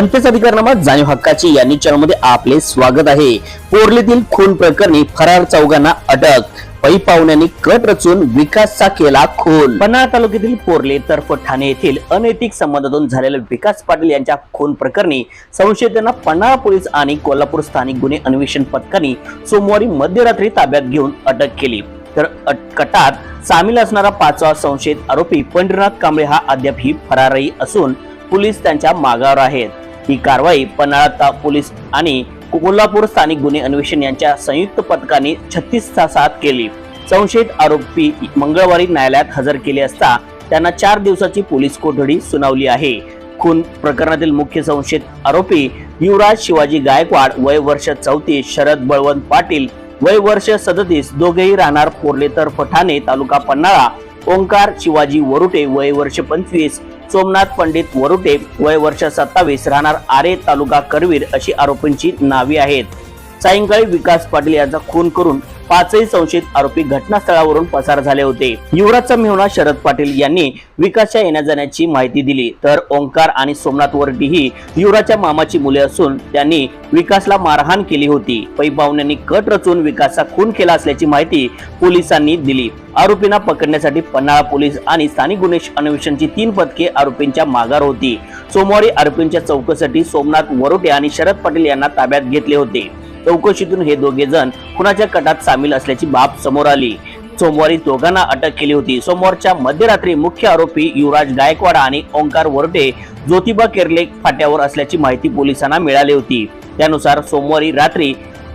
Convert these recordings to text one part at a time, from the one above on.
जनतेचा अधिकारनामा जाणीव हक्काची या न्यूज चॅनलमध्ये आपले स्वागत आहे। पोरलेतील खून प्रकरणी फरार चौघांना अटक। पै पाहुण्यांनी कट रचून विकासचा केला खून। पन्हाळा तालुक्यातील पोरले तर्फ ठाणे येथील अनैतिक संबंधातून झालेल्या विकास पाटील यांच्या खून प्रकरणी संशयितांना पन्हाळा पोलीस आणि कोल्हापूर स्थानिक गुन्हे अन्वेषण पथकाने सोमवारी मध्यरात्री ताब्यात घेऊन अटक केली। तर कटात सामील असणारा पाचवा संशयित आरोपी पंढरीनाथ कांबळे हा अद्यापही फरारही असून पोलीस त्यांच्या मागावर आहेत। ही कारवाई पन्हाळा पोलीस आणि कोल्हापूर स्थानिक गुन्हे अन्वेषण यांच्या संयुक्त पथकाने 36 तासात केली। संशयित आरोपी मंगळवारी न्यायालयात हजर केले असता त्यांना 4 दिवसाची पोलीस कोठडी सुनावली आहे। खून प्रकरणातील मुख्य संशयित आरोपी युवराज शिवाजी गायकवाड वय वर्ष 34, शरद बळवंत पाटील वय वर्ष 37 दोघेही राहणार पोरले तर्फ ठाणे तालुका पन्हाळा, ओंकार शिवाजी वरुटे वय वर्ष 25, सोमनाथ पंडित वरुटे वय वर्ष 27 राहणार आरे तालुका करवीर अशी आरोपींची नावे आहेत। सायंकाळी विकास पाटील यांचा खून करून पाचही संशयित आरोपी घटनास्थळावरून पसार झाले होते। युवराजचा मेहुणा शरद पाटील यांनी विकासच्या येण्या जाण्याची माहिती दिली, तर ओंकार आणि सोमनाथ वरुटे ही युवराजच्या मामाची मुले असून त्यांनी विकासला मारहाण केली होती। पै पाहुण्यांनी कट रचून विकासचा खून केला असल्याची माहिती पोलिसांनी दिली। आरोपींना पकडण्यासाठी पन्हाळा पोलीस आणि स्थानिक गुन्हे अन्वेषणची 3 पथके आरोपींच्या मागावर होती। सोमवारी आरोपींच्या चौकशीसाठी सोमनाथ वरुटे आणि शरद पाटील यांना ताब्यात घेतले होते। चौकशीतून हे दोघे जण खुनाच्या कटात सामील असल्याची बाब समोर आली। सोमवारी दोघांना अटक केली होती। सोमवारच्या मध्यरात्री मुख्य आरोपी युवराज गायकवाड आणि ओंकार वरुटे ज्योतिबा केर्ले फाट्यावर असल्याची माहिती पोलिसांना मिळाली होती। त्यानुसार सोमवारी रात्री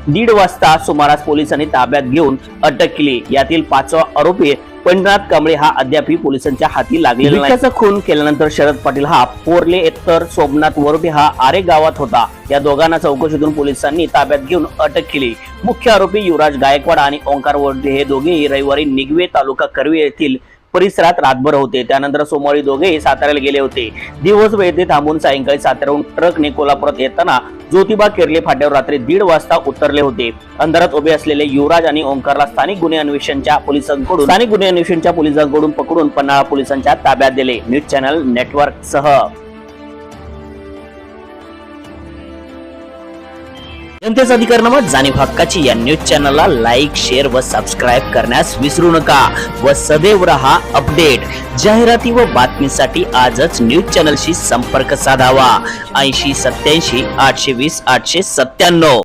1:30 वाजता सुमारास पोलिसांनी ताब्यात घेऊन अटक केली। यातील 5वा आरोपी पंढरीनाथ कांबळे हा अद्यापही पोलिसांच्या हाती लागलेला नाही। विकासचा खून केल्यानंतर शरद पाटील हा पोरले तर सोमनाथ वरुटे हा आरे गावात होता। या दोघांना चौकशीतून पोलिसांनी ताब्यात घेऊन अटक केली। मुख्य आरोपी युवराज गायकवाड आणि ओंकार वरुटे हे दोघेही रविवारी निगवे तालुका करवी येथील परिसरात रातभर होते। त्यानंतर सोमवारी दोघेही साताऱ्याला गेले होते। दिवसभर येथे थांबून सायंकाळी साताऱ्याहून ट्रकने कोल्हापुरात येताना ज्योतिबा केर्ले फाट्यावर रात्री 1:30 वाजता उतरले होते। अंधारात उभे असलेले युवराज आणि ओंकारला स्थानिक गुन्हे अन्वेषणच्या पोलिसांकडून पकडून पन्हाळा पोलिसांच्या ताब्यात दिले। न्यूज चॅनल नेटवर्क सह जनतेचा अधिकारनामा जाणीव हक्काची या न्यूज चॅनलला लाईक, शेअर व सबस्क्राईब करण्यास विसरू नका व सदैव रहा अपडेट। जाहिराती व बातमीसाठी आजच न्यूज चॅनलशी संपर्क साधावा। 80 87 820 897।